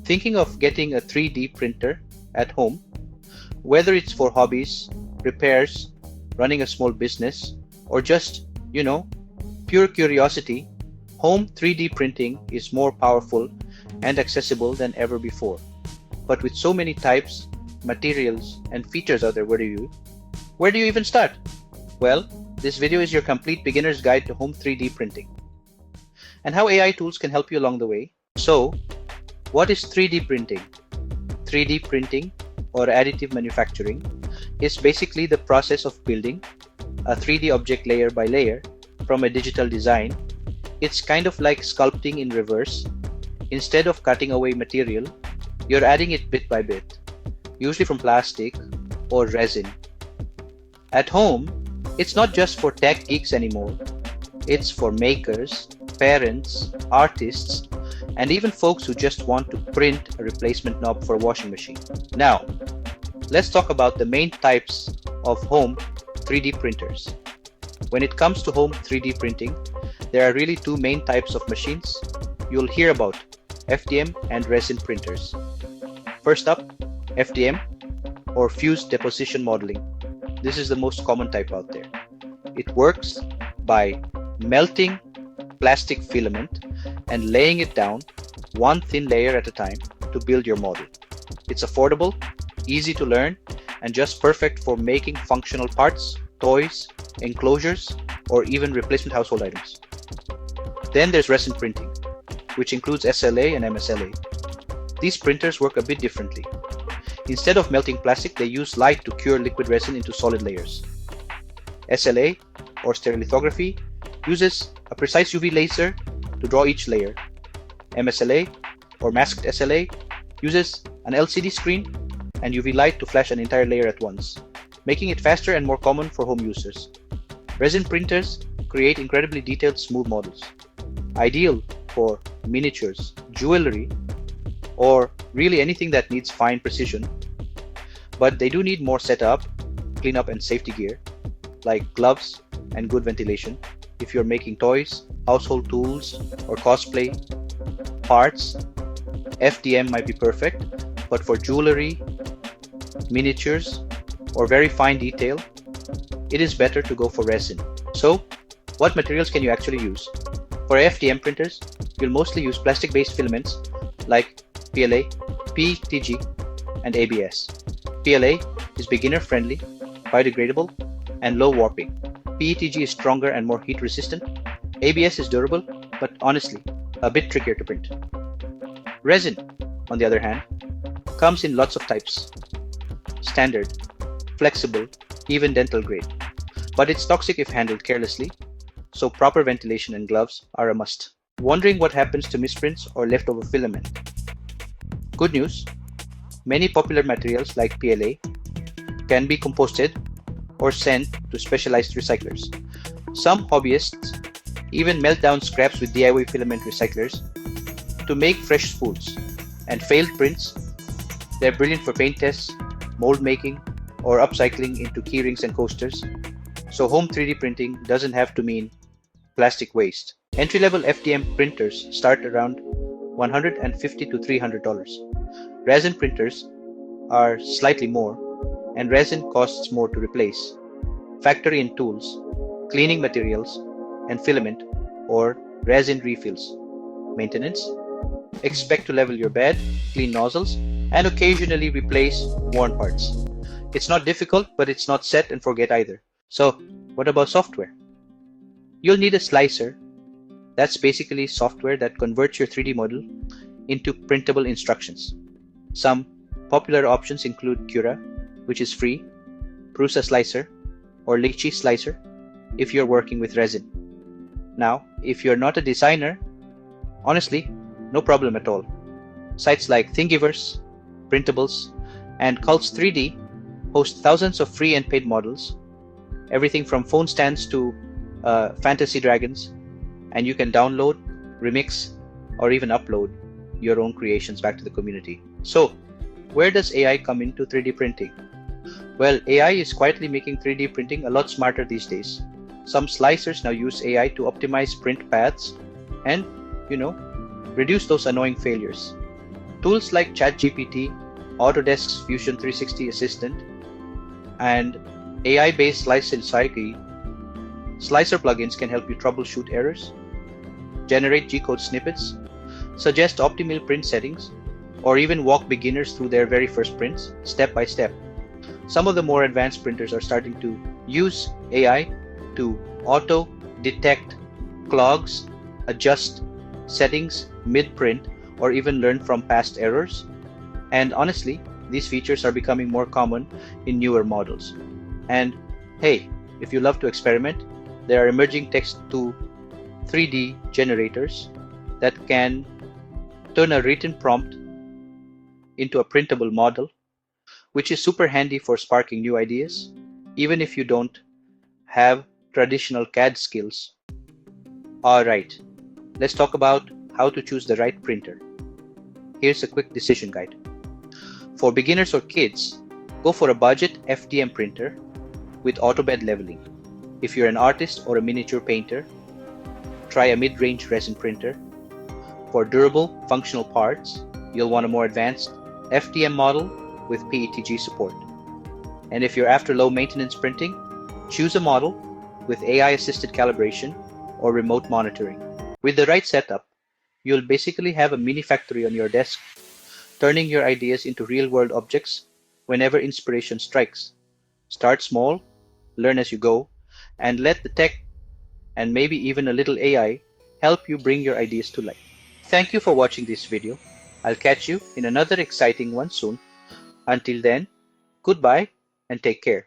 Thinking of getting a 3D printer at home, whether it's for hobbies, repairs, running a small business, or just, pure curiosity, home 3D printing is more powerful and accessible than ever before. But with so many types, materials, and features out there, where do you even start? Well, this video is your complete beginner's guide to home 3D printing and how AI tools can help you along the way. So, what is 3D printing? 3D printing, or additive manufacturing, is basically the process of building a 3D object layer by layer from a digital design. It's kind of like sculpting in reverse. Instead of cutting away material, you're adding it bit by bit, usually from plastic or resin. At home, it's not just for tech geeks anymore. It's for makers, parents, artists, and even folks who just want to print a replacement knob for a washing machine. Now, let's talk about the main types of home 3D printers. When it comes to home 3D printing, there are really two main types of machines you'll hear about: FDM and resin printers. First up, FDM, or fused deposition modeling. This is the most common type out there. It works by melting plastic filament and laying it down one thin layer at a time to build your model. It's affordable, easy to learn, and just perfect for making functional parts, toys, enclosures, or even replacement household items. Then there's resin printing, which includes SLA and MSLA. These printers work a bit differently. Instead of melting plastic, they use light to cure liquid resin into solid layers. SLA, or stereolithography, uses a precise UV laser to draw each layer. MSLA, or masked SLA, uses an LCD screen and UV light to flash an entire layer at once, making it faster and more common for home users. Resin printers create incredibly detailed, smooth models, ideal for miniatures, jewelry, or really anything that needs fine precision. But they do need more setup, cleanup, and safety gear, like gloves and good ventilation. If you're making toys, household tools, or cosplay parts, FDM might be perfect, but for jewelry, miniatures, or very fine detail, it is better to go for resin. So, what materials can you actually use? For FDM printers, you'll mostly use plastic-based filaments like PLA, PETG, and ABS. PLA is beginner-friendly, biodegradable, and low warping. PETG is stronger and more heat-resistant. ABS is durable, but honestly, a bit trickier to print. Resin, on the other hand, comes in lots of types: standard, flexible, even dental grade. But it's toxic if handled carelessly, so proper ventilation and gloves are a must. Wondering what happens to misprints or leftover filament? Good news, many popular materials like PLA can be composted or sent to specialized recyclers. Some hobbyists even melt down scraps with DIY filament recyclers to make fresh spools. And failed prints, they're brilliant for paint tests, mold making, or upcycling into keyrings and coasters. So home 3D printing doesn't have to mean plastic waste. Entry-level FDM printers start around $150 to $300. Resin printers are slightly more, and resin costs more to replace. Factor in tools, cleaning materials, and filament or resin refills. Maintenance: expect to level your bed, clean nozzles, and occasionally replace worn parts. It's not difficult, but it's not set and forget either. So, what about software? You'll need a slicer. That's basically software that converts your 3D model into printable instructions. Some popular options include Cura, which is free, Prusa Slicer, or Lychee Slicer if you're working with resin. Now, if you're not a designer, honestly, no problem at all. Sites like Thingiverse, Printables, and Cults 3D host thousands of free and paid models, everything from phone stands to fantasy dragons, and you can download, remix, or even upload your own creations back to the community. So, where does AI come into 3D printing? Well, AI is quietly making 3D printing a lot smarter these days. Some slicers now use AI to optimize print paths and, reduce those annoying failures. Tools like ChatGPT, Autodesk's Fusion 360 Assistant, and AI-based Slicer plugins can help you troubleshoot errors, generate G-code snippets, suggest optimal print settings, or even walk beginners through their very first prints step by step. Some of the more advanced printers are starting to use AI to auto-detect clogs, adjust settings mid-print, or even learn from past errors. And honestly, these features are becoming more common in newer models. And hey, if you love to experiment, there are emerging text to 3D generators that can turn a written prompt into a printable model, which is super handy for sparking new ideas, even if you don't have traditional CAD skills. Alright, let's talk about how to choose the right printer. Here's a quick decision guide. For beginners or kids, go for a budget FDM printer with auto-bed leveling. If you're an artist or a miniature painter, try a mid-range resin printer. For durable, functional parts, you'll want a more advanced FDM model with PETG support. And if you're after low-maintenance printing, choose a model with AI-assisted calibration or remote monitoring. With the right setup, you'll basically have a mini factory on your desk, turning your ideas into real-world objects whenever inspiration strikes. Start small, learn as you go, and let the tech and maybe even a little AI help you bring your ideas to life. Thank you for watching this video. I'll catch you in another exciting one soon. Until then, goodbye and take care.